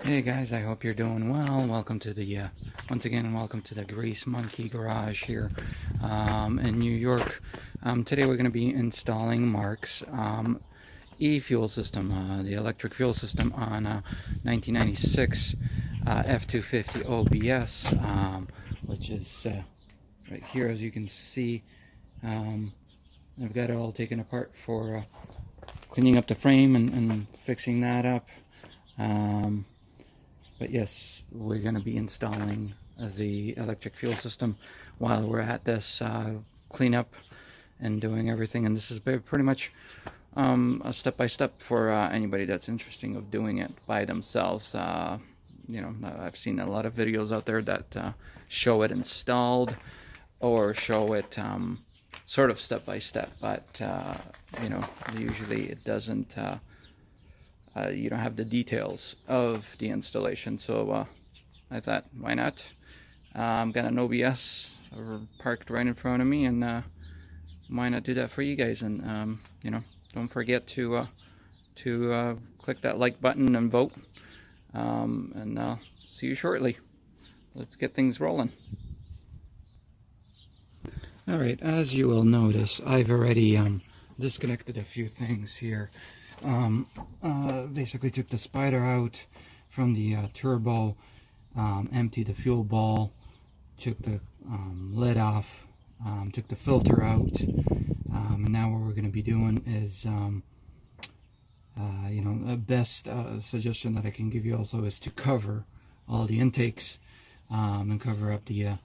Hey guys, I hope you're doing well. Welcome to the once again, welcome to the Grease Monkey Garage here in New York. Today we're going to be installing Mark's Efuel system, the electric fuel system on 1996 F250 OBS, which is right here, as you can see. I've got it all taken apart for cleaning up the frame and fixing that up. But yes, we're going to be installing the electric fuel system while we're at this cleanup and doing everything. And this is pretty much a step-by-step for anybody that's interested of doing it by themselves. You know, I've seen a lot of videos out there that show it installed or show it sort of step-by-step, but you know, usually it doesn't. You don't have the details of the installation, so I thought, why not? I've got an OBS parked right in front of me, and why not do that for you guys? And you know, don't forget to click that like button and vote. And I'll see you shortly. Let's get things rolling. All right, as you will notice, I've already disconnected a few things here. Basically took the spider out from the turbo, emptied the fuel ball, took the lid off, took the filter out, and now what we're going to be doing is, you know, the best suggestion that I can give you also is to cover all the intakes and cover up the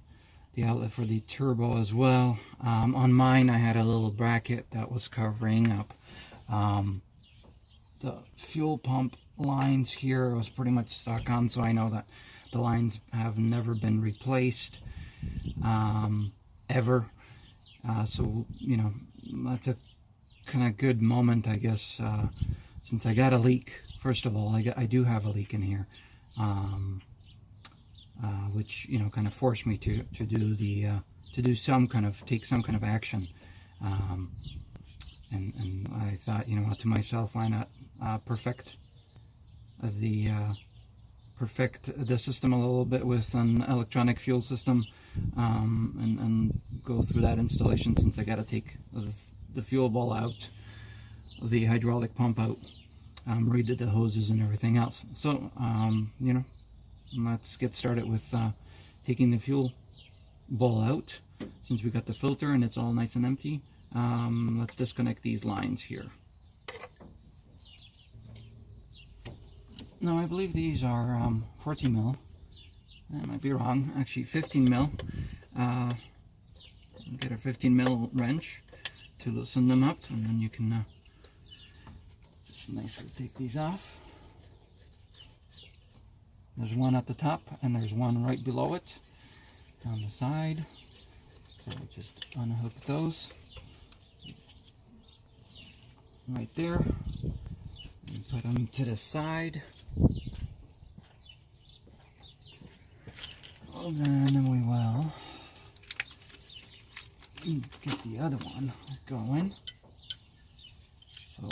outlet for the turbo as well. On mine, I had a little bracket that was covering up the fuel pump lines here. Was pretty much stuck on, so I know that the lines have never been replaced ever. So you know, that's a kind of good moment, I guess, since I got a leak. First of all, I do have a leak in here, which, you know, kind of forced me to do some kind of action. And I thought, you know, to myself, why not perfect the system a little bit with an electronic fuel system, and go through that installation, since I got to take the fuel ball out, the hydraulic pump out, redid the hoses and everything else. So you know, let's get started with taking the fuel ball out. Since we got the filter and it's all nice and empty, let's disconnect these lines here. Now I believe these are 14 mil. I might be wrong. Actually 15 mil. Get a 15 mil wrench to loosen them up, and then you can just nicely take these off. There's one at the top and there's one right below it on the side. So we just unhook those right there and put them to the side. And then we will get the other one going. So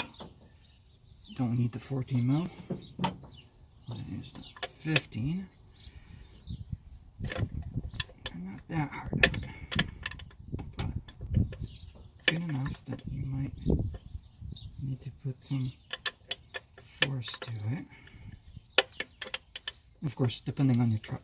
don't need the 14 mil. I'll use the 15. Not that hard, but good enough that you might need to put some force to it. Of course, depending on your truck.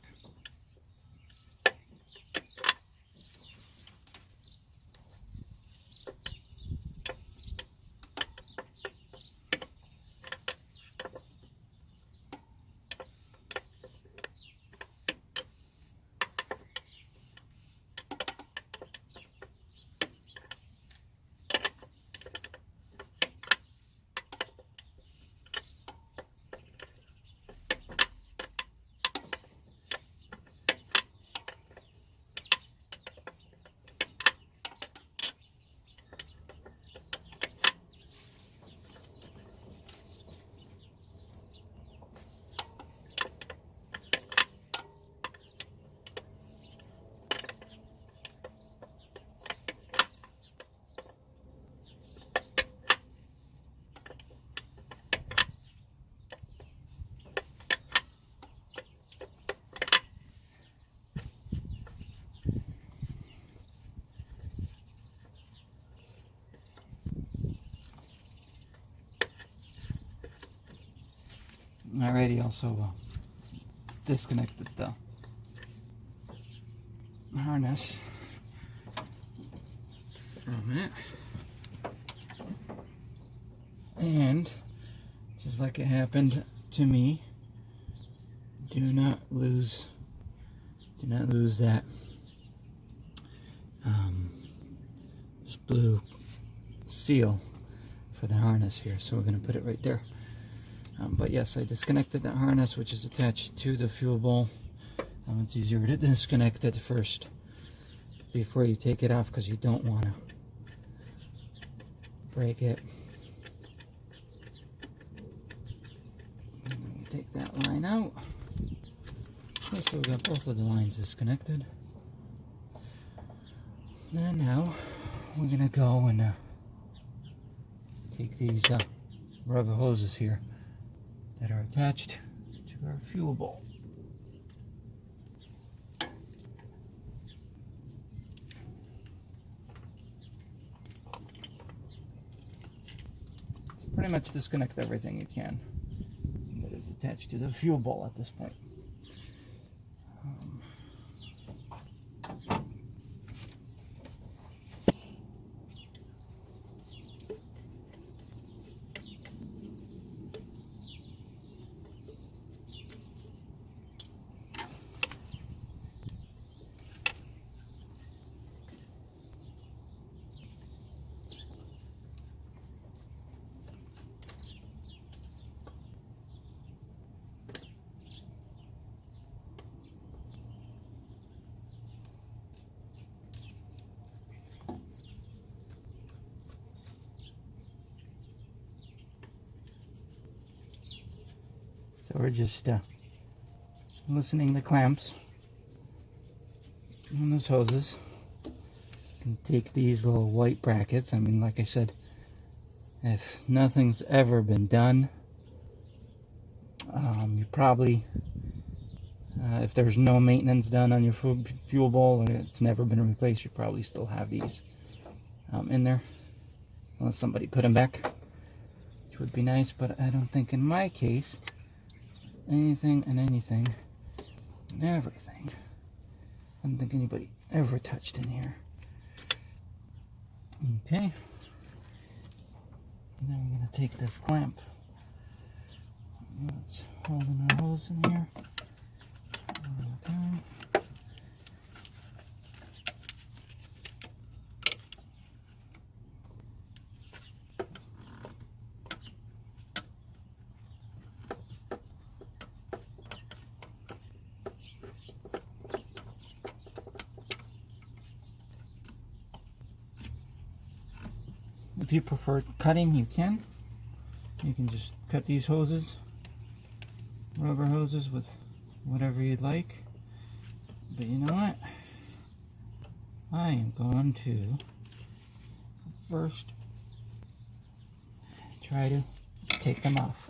I already also disconnected the harness from it, and just like it happened to me, do not lose that this blue seal for the harness here. So we're going to put it right there. But yes, I disconnected that harness, which is attached to the fuel bowl. It's easier to disconnect it first before you take it off, because you don't want to break it. And then we take that line out. Okay, so we got both of the lines disconnected. And now we're going to go and take these rubber hoses here that are attached to our fuel bowl. So pretty much disconnect everything you can that is attached to the fuel bowl at this point. So we're just loosening the clamps on those hoses. You can take these little white brackets. I mean, like I said, if nothing's ever been done, you probably, if there's no maintenance done on your fuel bowl and it's never been replaced, you probably still have these in there, unless somebody put them back, which would be nice. But I don't think in my case, anything and everything, I don't think anybody ever touched in here. Okay, and then we're going to take this clamp that's holding our hose in here one at a time. If you prefer cutting, you can. You can just cut these hoses, rubber hoses, with whatever you'd like. But you know what? I am going to first try to take them off.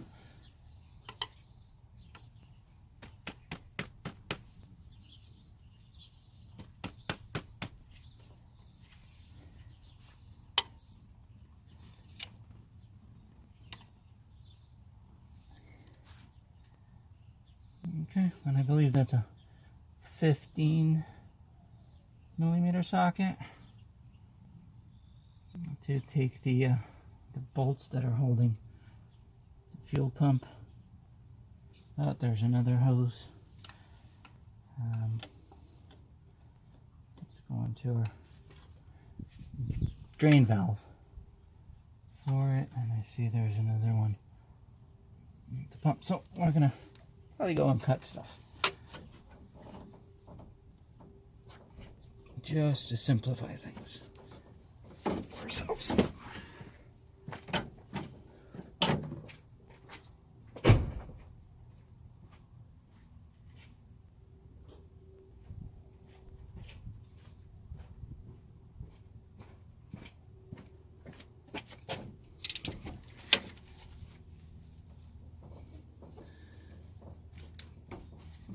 Okay, and I believe that's a 15 millimeter socket to take the bolts that are holding the fuel pump. Oh, there's another hose. Let's go into our drain valve for it, and I see there's another one at the pump. So we're gonna probably go and cut stuff just to simplify things for ourselves.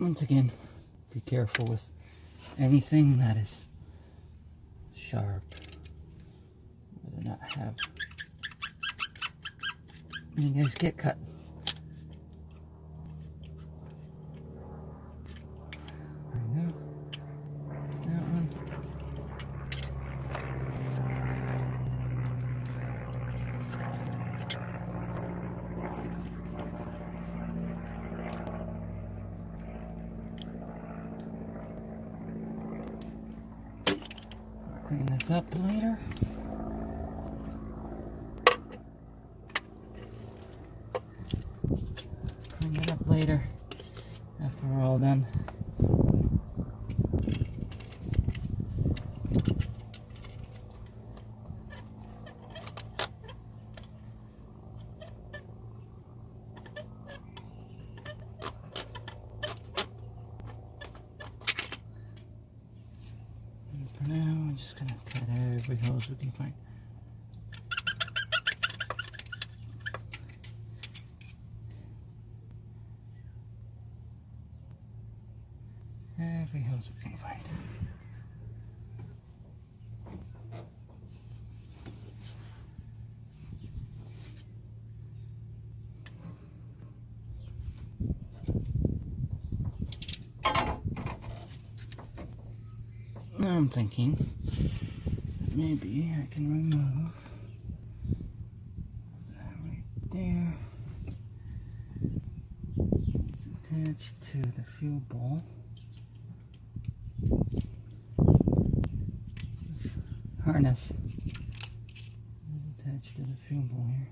Once again, be careful with anything that is sharp. Rather not have you guys get cut. Clean this up later. Clean it up later after we're all done. For now, I'm just gonna cut every hose we can find. Every hose we can find. Now I'm thinking that maybe I can remove that right there. It's attached to the fuel bowl. This harness is attached to the fuel bowl here,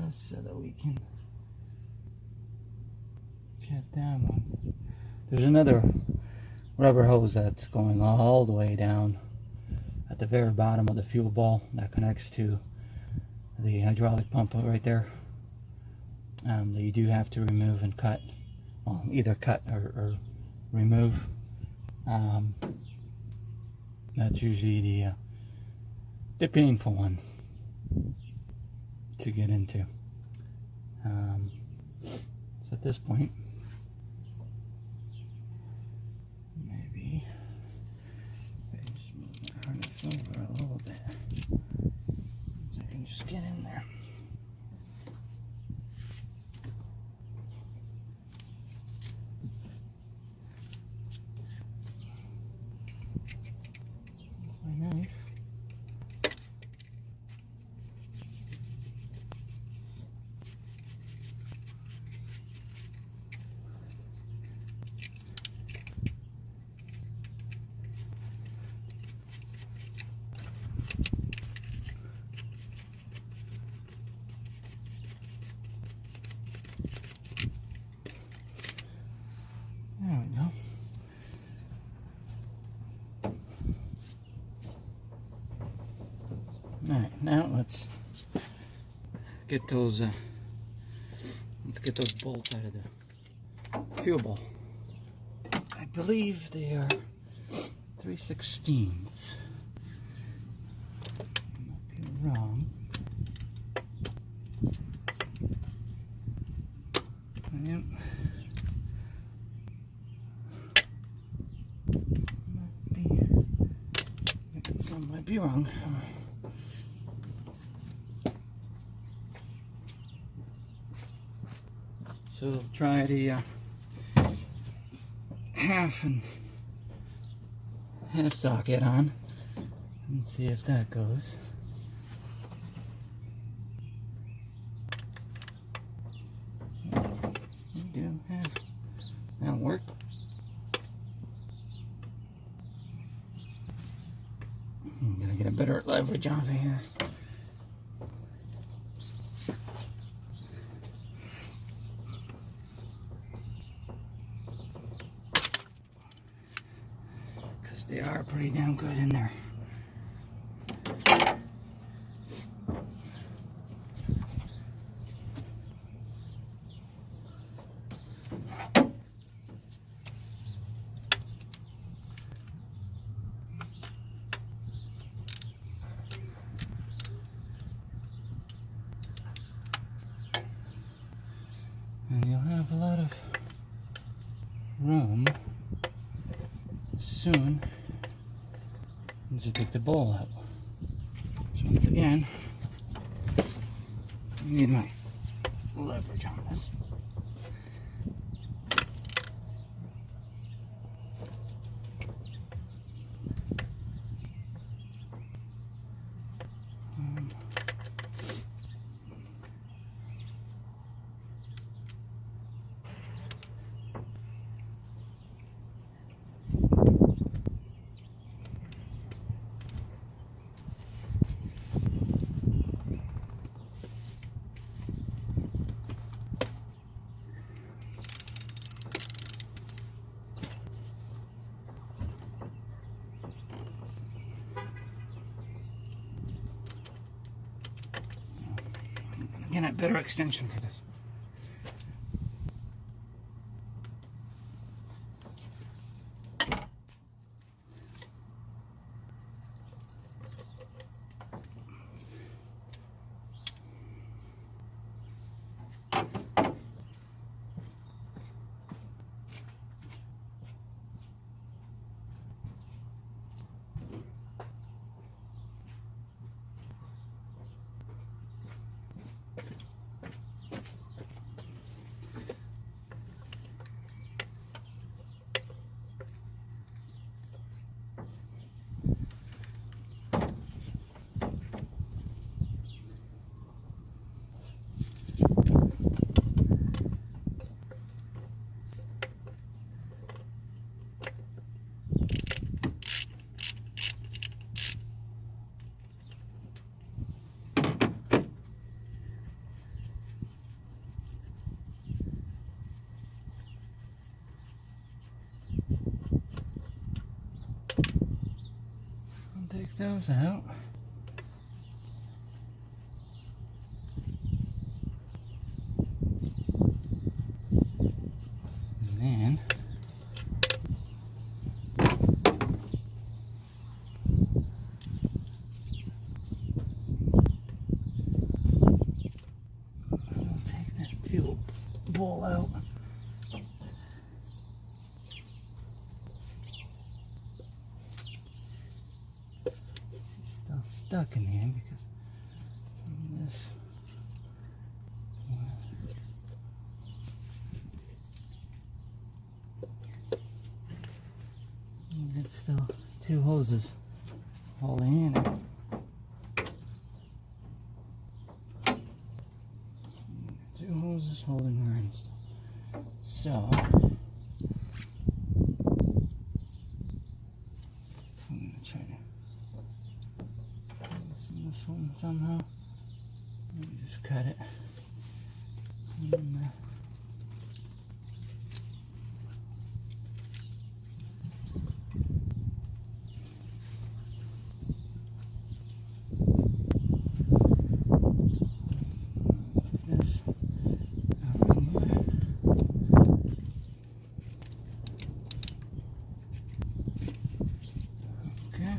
just so that we can get that one. There's another rubber hose that's going all the way down at the very bottom of the fuel bowl that connects to the hydraulic pump right there, that you do have to remove and cut. Well, either cut or remove. That's usually the painful one to get into. So at this point, maybe I just move my harness over a little bit so I can just get in there. My knife. There we go. Alright, now let's get those bolts out of the fuel bowl. I believe they are 3/16. I might be wrong. Yep. Might be wrong. So try the half socket on and see if that goes. You do have that'll work. I'm gonna get a better leverage off of here. Because they are pretty damn good in there. And you'll have a lot of room soon as you take the bowl out. So once again, I need my leverage on this. looking at better extension for this. Take those out. And then I'll take that fuel bowl out. Stuck in here because of this. It's still two hoses holding in it. Two hoses holding her in. So I'm gonna try to this one somehow. Let me just cut it. And, this out anywhere. Okay.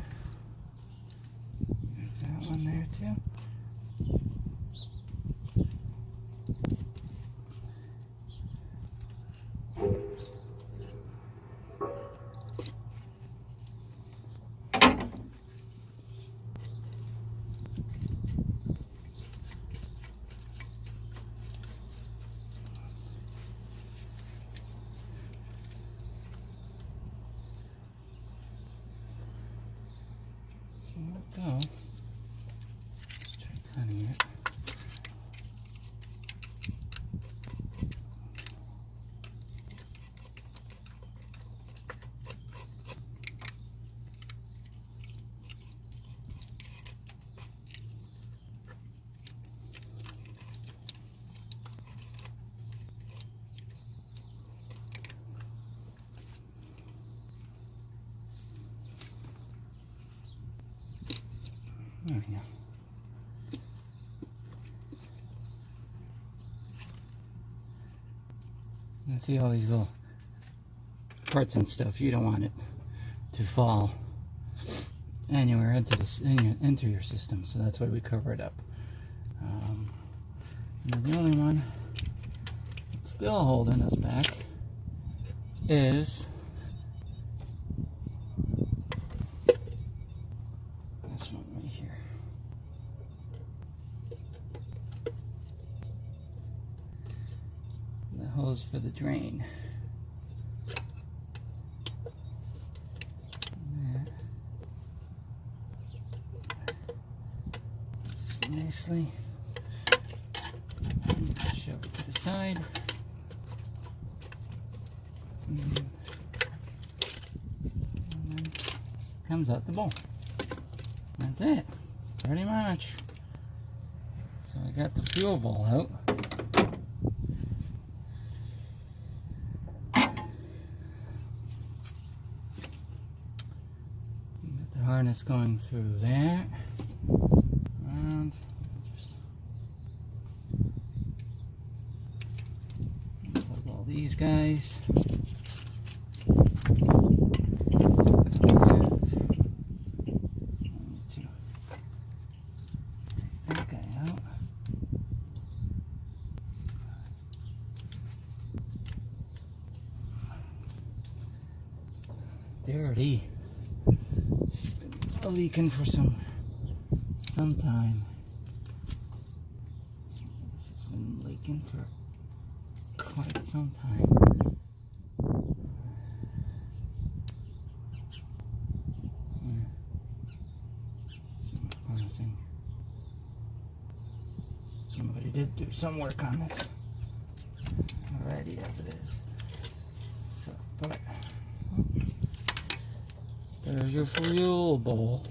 There's that one there too. So let's try cutting it. There we go. And see all these little parts and stuff. You don't want it to fall anywhere into this into your system, so that's why we cover it up. And the only one that's still holding us back is this one right here. The hose for the drain. Just nicely shove it to the side. And then comes out the bowl. That's it, pretty much. So I got the fuel bowl out. Got the harness going through that. And just these guys. Dirty. She's been leaking for some time. She's been leaking for quite some time. Seems promising. Somebody did do some work on this already as it is. So, but there's your fuel bowl.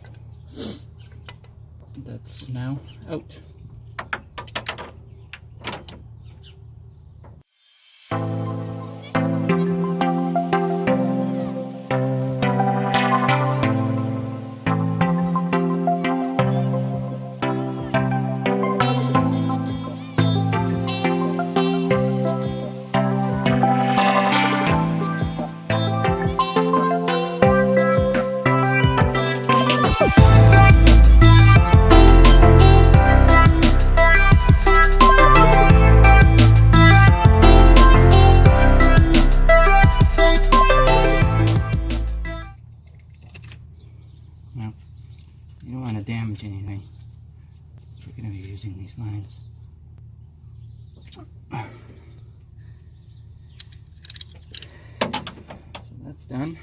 That's now out. Now, you don't want to damage anything. We're going to be using these lines. So that's done.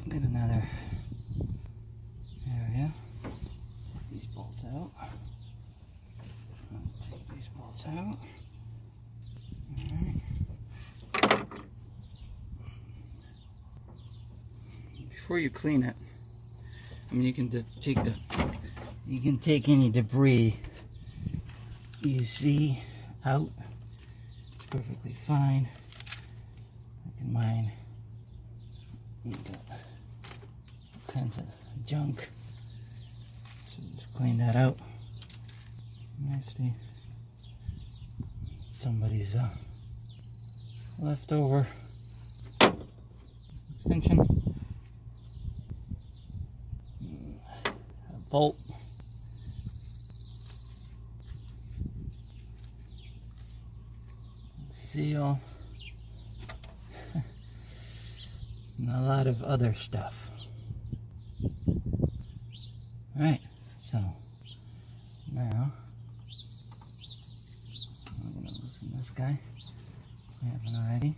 Get another area. Take these bolts out. Take these bolts out. Alright. Before you clean it, I mean, you can take any debris you see out. It's perfectly fine. Look at mine. You've got all kinds of junk. So just clean that out. Nasty. Somebody's leftover extension. Bolt. Seal. And a lot of other stuff. Alright, so now I'm going to loosen this guy. I haven't already.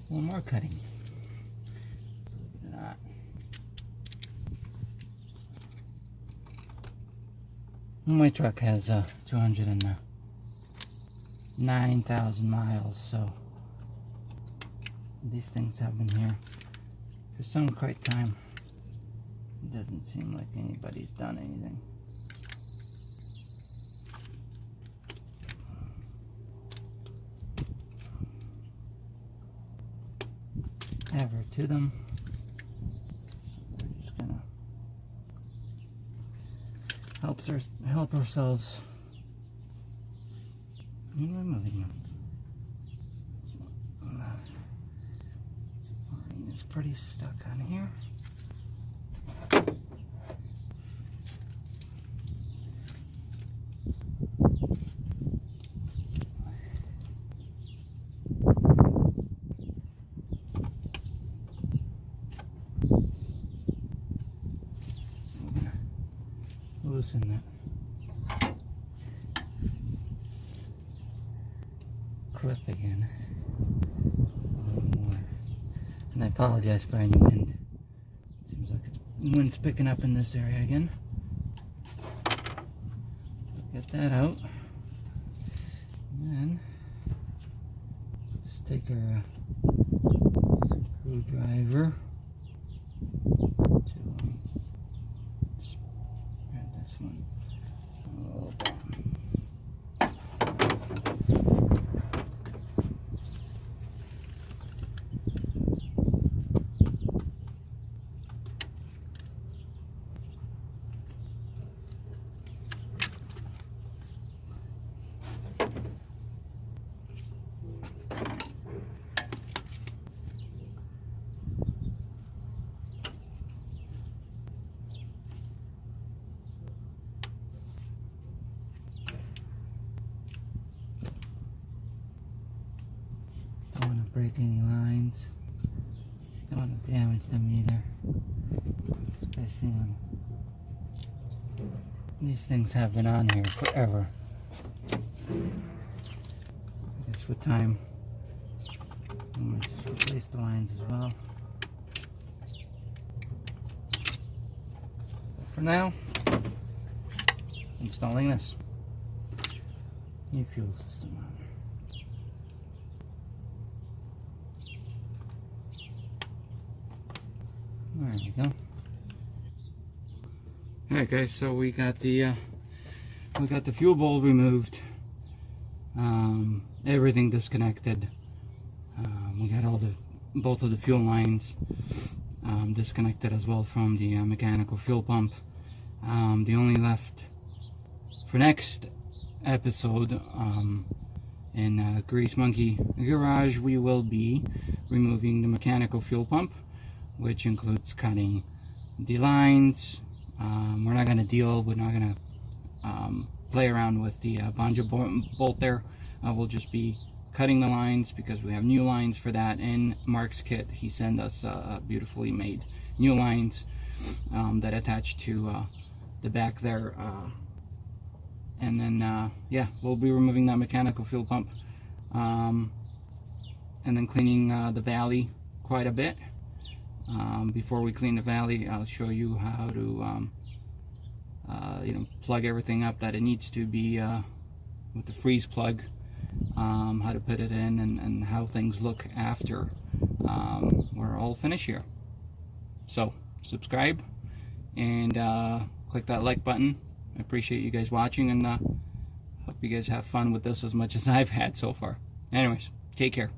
One more cutting. Believe it or not. My truck has 209,000 miles, so these things have been here for some quite time. It doesn't seem like anybody's done anything. Ever to them. So we're just gonna help ourselves in removing them. It's pretty stuck on here. Loosen that clip again a little more. And I apologize for any wind. Seems like wind's picking up in this area again. Get that out. And then just take our screwdriver to spread this one a little bit. Don't want to break any lines. Don't want to damage them either. Especially when these things have been on here forever. I guess with time, I'm going to just replace the lines as well. But for now, installing this new fuel system on. There we go. Alright guys, so we got the fuel bowl removed. Everything disconnected. We got both of the fuel lines disconnected as well from the mechanical fuel pump. The only left for next episode in Grease Monkey Garage, we will be removing the mechanical fuel pump, which includes cutting the lines. We're not going to play around with the banjo bolt there. We'll just be cutting the lines because we have new lines for that in Mark's kit. He sent us beautifully made new lines that attach to the back there. And then, yeah, we'll be removing that mechanical fuel pump and then cleaning the valley quite a bit. Before we clean the valley, I'll show you how to plug everything up that it needs to be with the freeze plug, how to put it in, and how things look after we're all finished here. So subscribe and click that like button. I appreciate you guys watching, and hope you guys have fun with this as much as I've had so far. Anyways, take care.